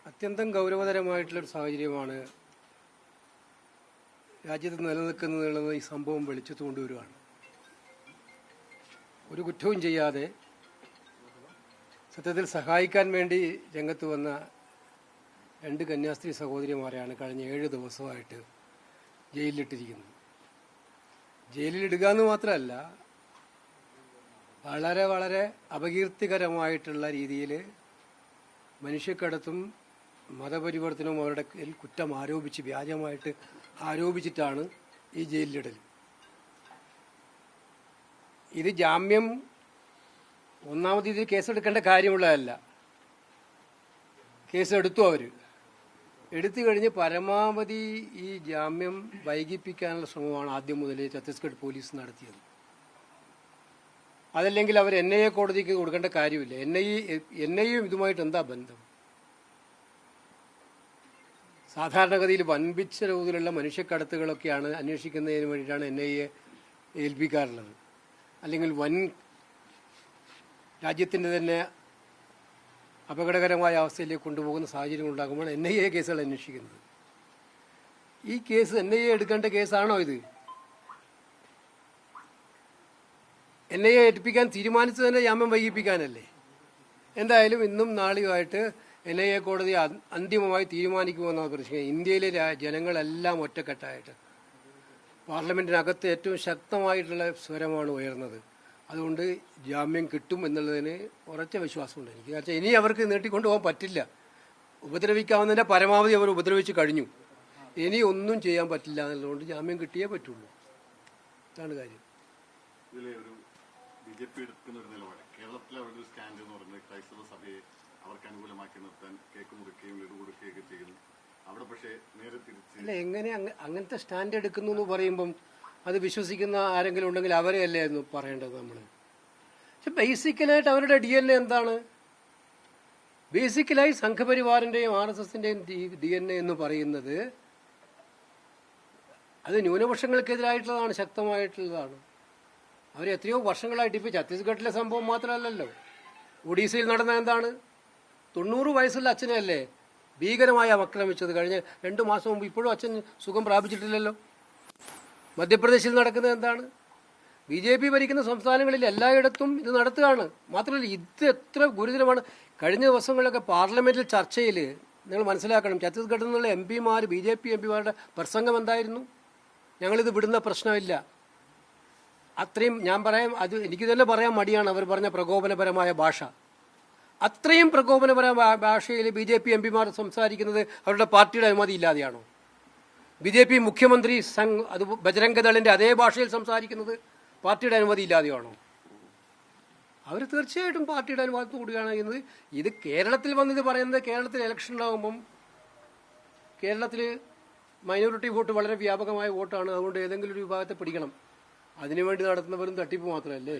അത്യന്തം ഗൗരവതരമായിട്ടുള്ളൊരു സാഹചര്യമാണ് രാജ്യത്ത് നിലനിൽക്കുന്നതെന്നുള്ളത് ഈ സംഭവം വെളിച്ചത്ത് കൊണ്ടുവരികയാണ്. ഒരു കുറ്റവും ചെയ്യാതെ സത്യത്തിൽ സഹായിക്കാൻ വേണ്ടി രംഗത്ത് വന്ന രണ്ട് കന്യാസ്ത്രീ സഹോദരിമാരെയാണ് കഴിഞ്ഞ 7 ദിവസമായിട്ട് ജയിലിലിട്ടിരിക്കുന്നത്. ജയിലിലിടുക എന്ന് മാത്രമല്ല, വളരെ വളരെ അപകീർത്തികരമായിട്ടുള്ള രീതിയിൽ മനുഷ്യക്കടത്തും മതപരിവർത്തനവും അവരുടെ കുറ്റം ആരോപിച്ച് വ്യാജമായിട്ട് ആരോപിച്ചിട്ടാണ് ഈ ജയിലിലിടൽ. ഇത് ജാമ്യം ഒന്നാമത് ഇത് കേസെടുക്കേണ്ട കാര്യമുള്ളതല്ല. കേസെടുത്തു. അവർ എടുത്തു കഴിഞ്ഞ് പരമാവധി ഈ ജാമ്യം വൈകിപ്പിക്കാനുള്ള ശ്രമമാണ് ആദ്യം മുതലേ ഛത്തീസ്ഗഡ് പോലീസ് നടത്തിയത്. അതല്ലെങ്കിൽ അവർ NIA കോടതിക്ക് കൊടുക്കേണ്ട കാര്യമില്ല. NIA ഇതുമായിട്ട് എന്താ ബന്ധം? സാധാരണഗതിയിൽ വൻപിച്ച തോതിലുള്ള മനുഷ്യക്കടത്തുകളൊക്കെയാണ് അന്വേഷിക്കുന്നതിന് വേണ്ടിയിട്ടാണ് NIA ഏൽപ്പിക്കാറുള്ളത്. അല്ലെങ്കിൽ രാജ്യത്തിൻ്റെ തന്നെ അപകടകരമായ അവസ്ഥയിലേക്ക് കൊണ്ടുപോകുന്ന സാഹചര്യം ഉണ്ടാകുമ്പോൾ NIA കേസുകൾ അന്വേഷിക്കുന്നത്. ഈ കേസ് NIA എടുക്കേണ്ട കേസാണോ ഇത്? NIA ഏൽപ്പിക്കാൻ തീരുമാനിച്ചത് തന്നെ ജാമ്യം വൈകിപ്പിക്കാനല്ലേ? എന്തായാലും ഇന്നും നാളെയുമായിട്ട് NIA കോടതി അന്തിമമായി തീരുമാനിക്കുമെന്നാണ് പ്രതീക്ഷിക്കുന്നത്. ഇന്ത്യയിലെ ജനങ്ങളെല്ലാം ഒറ്റക്കെട്ടായിട്ട് പാർലമെന്റിനകത്ത് ഏറ്റവും ശക്തമായിട്ടുള്ള സ്വരമാണ് ഉയർന്നത്. അതുകൊണ്ട് ജാമ്യം കിട്ടും എന്നുള്ളതിന് ഉറച്ച വിശ്വാസമുണ്ട് എനിക്ക്. കാരണം ഇനി അവർക്ക് നീട്ടിക്കൊണ്ടുപോകാൻ പറ്റില്ല. ഉപദ്രവിക്കാവുന്നതിൻ്റെ പരമാവധി അവർ ഉപദ്രവിച്ച് കഴിഞ്ഞു. ഇനി ഒന്നും ചെയ്യാൻ പറ്റില്ല എന്നുള്ളതുകൊണ്ട് ജാമ്യം കിട്ടിയേ പറ്റുള്ളൂ. ഇതാണ് കാര്യം. BJP എടുക്കുന്ന ഒരു നിലപാട് കേരളത്തിലെ അവരുടെ സ്റ്റാൻഡ് എന്ന് പറയുന്നത് ക്രൈസ്തവ സഭയെ അവർക്ക് അനുകൂലമാക്കി നിർത്താൻ കേക്ക് മുറിക്കുകയും ലഡു കൊടുക്കുകയൊക്കെ ചെയ്യുന്നു. അവിടെ പക്ഷേ നേരെ തിരിച്ച് അല്ല, എങ്ങനെ അങ്ങനത്തെ സ്റ്റാൻഡ് എടുക്കുന്നു എന്ന് പറയുമ്പം അത് വിശ്വസിക്കുന്ന ആരെങ്കിലും ഉണ്ടെങ്കിൽ അവരെ അല്ലായിരുന്നു പറയേണ്ടത് നമ്മൾ. പക്ഷെ ബേസിക്കലായിട്ട് അവരുടെ DNA എന്താണ്? ബേസിക്കലായി സംഘപരിവാറിന്റെയും RSSന്റെയും DNA എന്ന് പറയുന്നത് അത് ന്യൂനപക്ഷങ്ങൾക്കെതിരായിട്ടുള്ളതാണ്, ശക്തമായിട്ടുള്ളതാണ്. അവർ എത്രയോ വർഷങ്ങളായിട്ട് ഇപ്പോൾ ഛത്തീസ്ഗഡിലെ സംഭവം മാത്രമല്ലല്ലോ, ഒഡീസയിൽ നടന്ന എന്താണ്? 90 വയസ്സുള്ള അച്ഛനല്ലേ ഭീകരമായി ആക്രമിച്ചത്. കഴിഞ്ഞ 2 മാസം മുമ്പ്. ഇപ്പോഴും അച്ഛൻ സുഖം പ്രാപിച്ചിട്ടില്ലല്ലോ. മധ്യപ്രദേശിൽ നടക്കുന്നത് എന്താണ്? BJP ഭരിക്കുന്ന സംസ്ഥാനങ്ങളിൽ എല്ലായിടത്തും ഇത് നടത്തുകയാണ്. മാത്രമല്ല, ഇത് എത്ര ഗുരുതരമാണ്. കഴിഞ്ഞ ദിവസങ്ങളിലൊക്കെ പാർലമെന്റിൽ ചർച്ചയിൽ നിങ്ങൾ മനസ്സിലാക്കണം, ഛത്തീസ്ഗഡിൽ നിന്നുള്ള MP മാർ BJP MP മാരുടെ പ്രസംഗം എന്തായിരുന്നു? ഞങ്ങളിത് വിടുന്ന പ്രശ്നമില്ല. അത്രയും ഞാൻ പറയാം, അത് എനിക്ക് തന്നെ പറയാൻ മടിയാണ് അവർ പറഞ്ഞ പ്രകോപനപരമായ ഭാഷ. അത്രയും പ്രകോപനപരമായ ഭാഷയിൽ BJP MP മാർ സംസാരിക്കുന്നത് അവരുടെ പാർട്ടിയുടെ അനുമതി ഇല്ലാതെയാണോ? BJP മുഖ്യമന്ത്രി അത് ബജരംഗദളിന്റെ അതേ ഭാഷയിൽ സംസാരിക്കുന്നത് പാർട്ടിയുടെ അനുമതി ഇല്ലാതെയാണോ? അവർ തീർച്ചയായിട്ടും പാർട്ടിയുടെ അനുവാദത്തോടു കൂടിയാണ് ചെയ്യുന്നത്. ഇത് കേരളത്തിൽ വന്നിത് പറയുന്നത്, കേരളത്തിൽ ഇലക്ഷൻ ഉണ്ടാകുമ്പം കേരളത്തിൽ മൈനോറിറ്റി വോട്ട് വളരെ വ്യാപകമായ വോട്ടാണ്. അതുകൊണ്ട് ഏതെങ്കിലും ഒരു വിഭാഗത്തെ പിടിക്കണം. അതിനുവേണ്ടി നടത്തുന്നവരും തട്ടിപ്പ് മാത്രമല്ലേ.